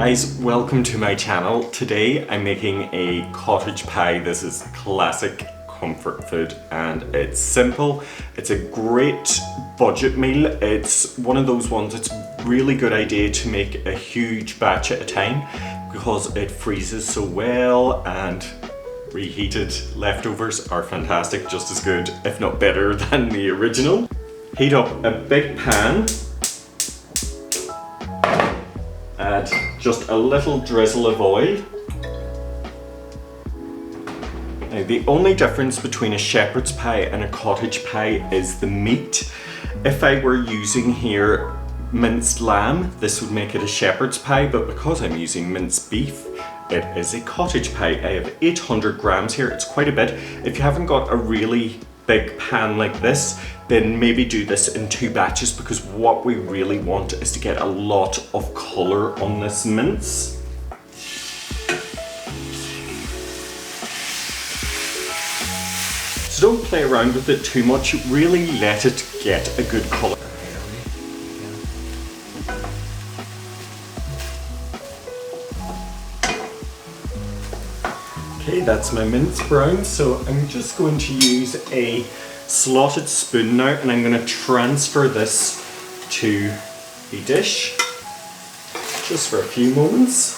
Guys, welcome to my channel. Today I'm making a cottage pie. This is classic comfort food and it's simple. It's a great budget meal. It's one of those ones it's a really good idea to make a huge batch at a time because it freezes so well, and reheated leftovers are fantastic, just as good, if not better, than the original. Heat up a big pan. Add just a little drizzle of oil. Now, the only difference between a shepherd's pie and a cottage pie is the meat. If I were using here minced lamb, this would make it a shepherd's pie, but because I'm using minced beef, it is a cottage pie. I have 800 grams here, it's quite a bit. If you haven't got a really big pan like this, then maybe do this in 2 batches, because what we really want is to get a lot of colour on this mince. So don't play around with it too much, really let it get a good colour. Okay, that's my mince brown, so I'm just going to use a slotted spoon now, and I'm going to transfer this to a dish just for a few moments.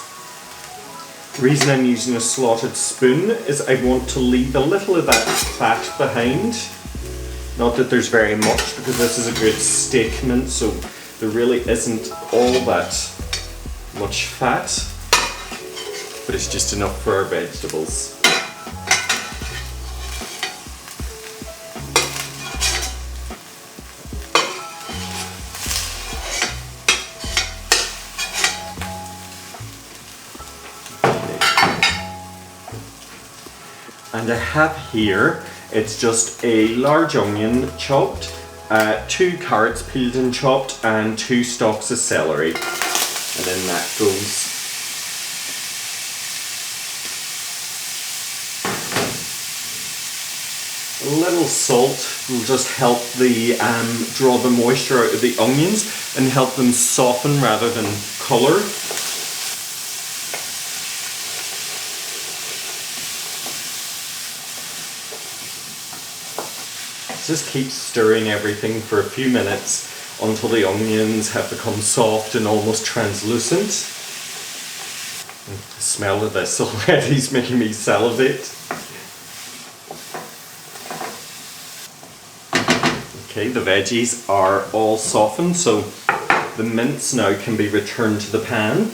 The reason I'm using a slotted spoon is I want to leave a little of that fat behind. Not that there's very much, because this is a good steak mince, so there really isn't all that much fat, but it's just enough for our vegetables. And I have here, it's just a large onion chopped, 2 carrots peeled and chopped, and 2 stalks of celery. And then that goes a little salt. Will just help the draw the moisture out of the onions and help them soften rather than colour. Just keep stirring everything for a few minutes until the onions have become soft and almost translucent. The smell of this already is making me salivate. Okay, the veggies are all softened, so the mince now can be returned to the pan.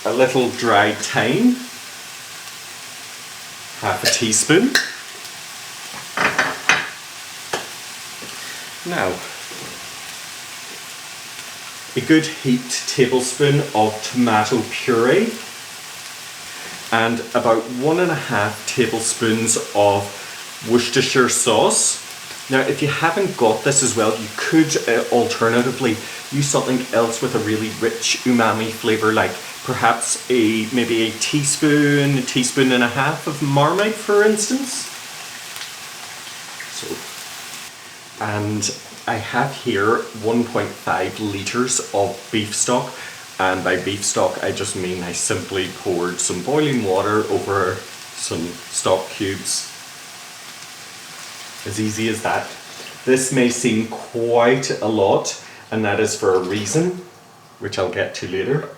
A little dried thyme, half a teaspoon. Now, a good heaped tablespoon of tomato puree and about 1.5 tablespoons of Worcestershire sauce. Now, if you haven't got this as well, you could alternatively use something else with a really rich umami flavour, like perhaps maybe a teaspoon and a half of Marmite, for instance. So, and I have here 1.5 litres of beef stock, and by beef stock I just mean I simply poured some boiling water over some stock cubes. As easy as that. This may seem quite a lot, and that is for a reason, which I'll get to later.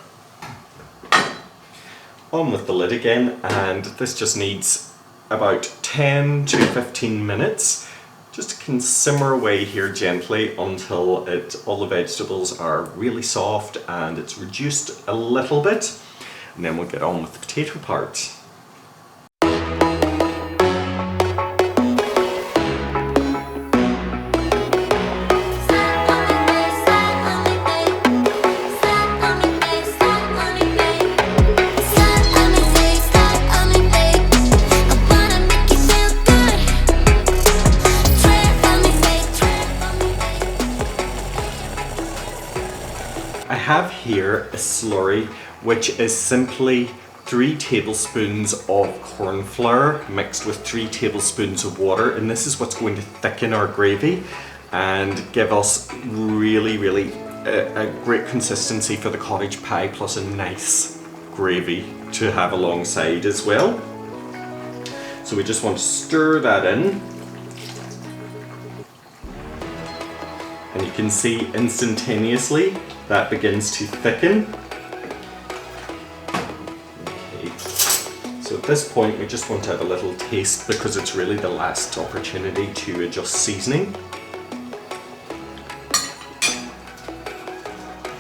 On with the lid again, and this just needs about 10 to 15 minutes. Just can simmer away here gently until all the vegetables are really soft and it's reduced a little bit, and then we'll get on with the potato part. I have here a slurry, which is simply 3 tablespoons of corn flour mixed with 3 tablespoons of water, and this is what's going to thicken our gravy and give us really a great consistency for the cottage pie, plus a nice gravy to have alongside as well. So we just want to stir that in. And you can see instantaneously that begins to thicken. Okay. So at this point we just want to have a little taste, because it's really the last opportunity to adjust seasoning.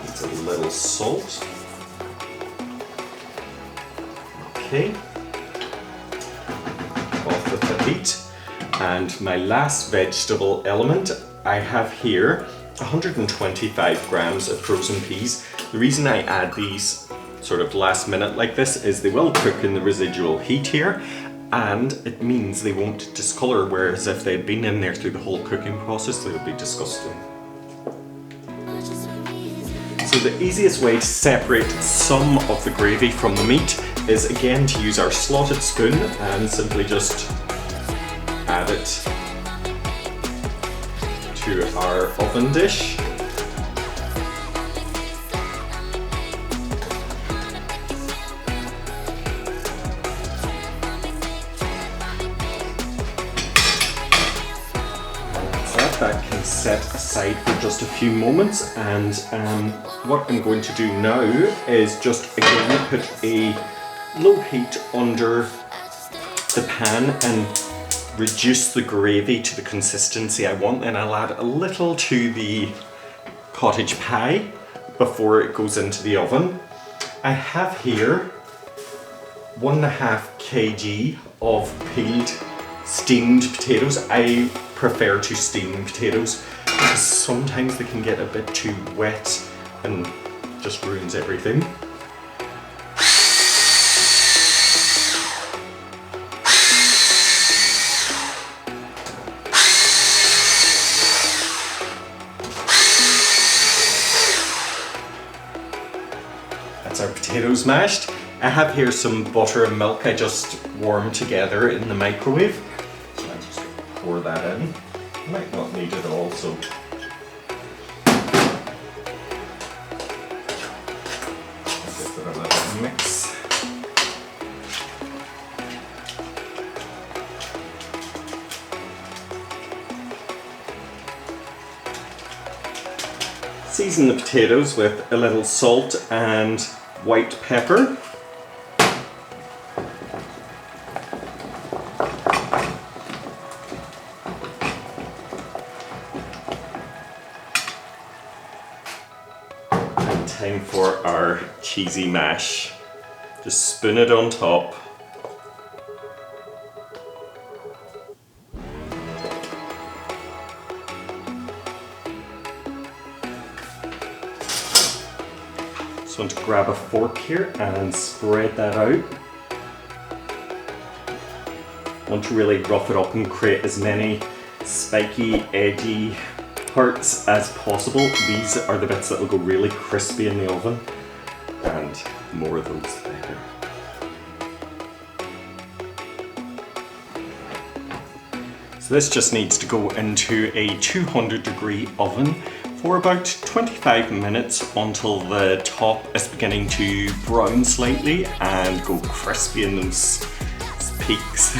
It's a little salt. Okay. Off with the heat. And my last vegetable element, I have here 125 grams of frozen peas. The reason I add these sort of last minute like this is they will cook in the residual heat here, and it means they won't discolor, whereas if they'd been in there through the whole cooking process, they would be disgusting. So the easiest way to separate some of the gravy from the meat is again to use our slotted spoon and simply just add it to our oven dish. That can set aside for just a few moments, and what I'm going to do now is just again put a low heat under the pan and reduce the gravy to the consistency I want, and I'll add a little to the cottage pie before it goes into the oven. I have here 1.5 kg of peeled steamed potatoes. I prefer to steam potatoes because sometimes they can get a bit too wet and just ruins everything. That's our potatoes mashed. I have here some butter and milk I just warmed together in the microwave. So I'm just going to pour that in. Might not need it all, so give it a little mix. Season the potatoes with a little salt and white pepper. And time for our cheesy mash. Just spoon it on top. Just want to grab a fork here and spread that out. Want to really rough it up and create as many spiky, edgy parts as possible. These are the bits that will go really crispy in the oven, and the more of those the better. So this just needs to go into a 200-degree oven for about 25 minutes until the top is beginning to brown slightly and go crispy in those peaks.